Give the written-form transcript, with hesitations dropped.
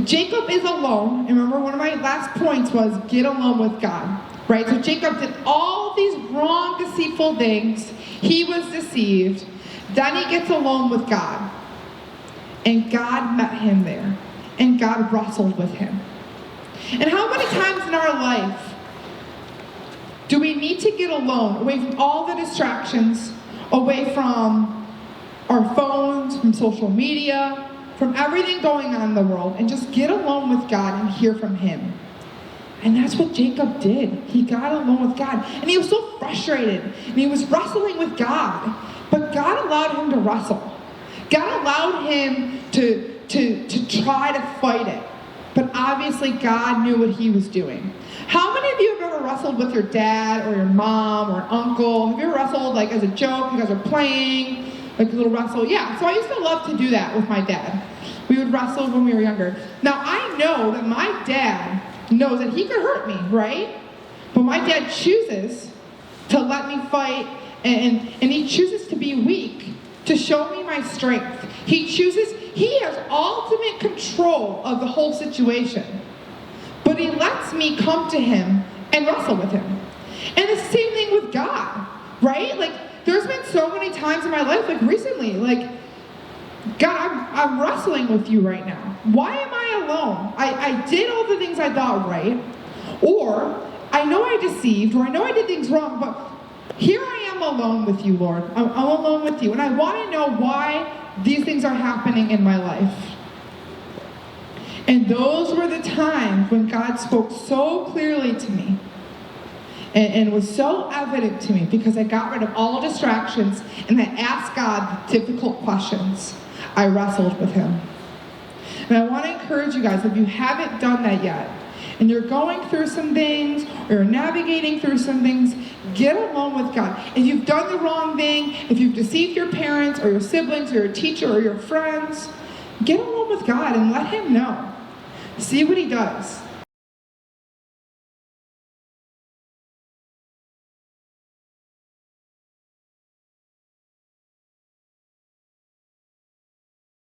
Jacob is alone. And remember, one of my last points was get alone with God. Right? So Jacob did all these wrong, deceitful things. He was deceived. Then he gets alone with God. And God met him there. And God wrestled with him. And how many times in our life do we need to get alone, away from all the distractions, away from our phones, from social media, from everything going on in the world, and just get alone with God and hear from him? And that's what Jacob did. He got alone with God. And he was so frustrated. And he was wrestling with God. But God allowed him to wrestle. God allowed him to try to fight it. But obviously God knew what he was doing. How many of you have ever wrestled with your dad or your mom or an uncle? Have you ever wrestled like as a joke? You guys are playing, like a little wrestle? Yeah, so I used to love to do that with my dad. We would wrestle when we were younger. Now I know that my dad knows that he could hurt me, right? But my dad chooses to let me fight, and he chooses to be weak, to show me my strength. He has ultimate control of the whole situation. But he lets me come to him and wrestle with him. And it's the same thing with God, right? Like, there's been so many times in my life, like recently, like, God, I'm wrestling with you right now. Why am I alone? I did all the things I thought right, or I know I deceived, or I know I did things wrong, but here I am alone with you, Lord. I'm alone with you, and I want to know why these things are happening in my life. And those were the times when God spoke so clearly to me, and was so evident to me, because I got rid of all distractions, and I asked God difficult questions. I wrestled with him. And I want to encourage you guys, if you haven't done that yet, and you're going through some things, or you're navigating through some things, get alone with God. If you've done the wrong thing, if you've deceived your parents, or your siblings, or your teacher, or your friends, get alone with God and let him know. See what he does.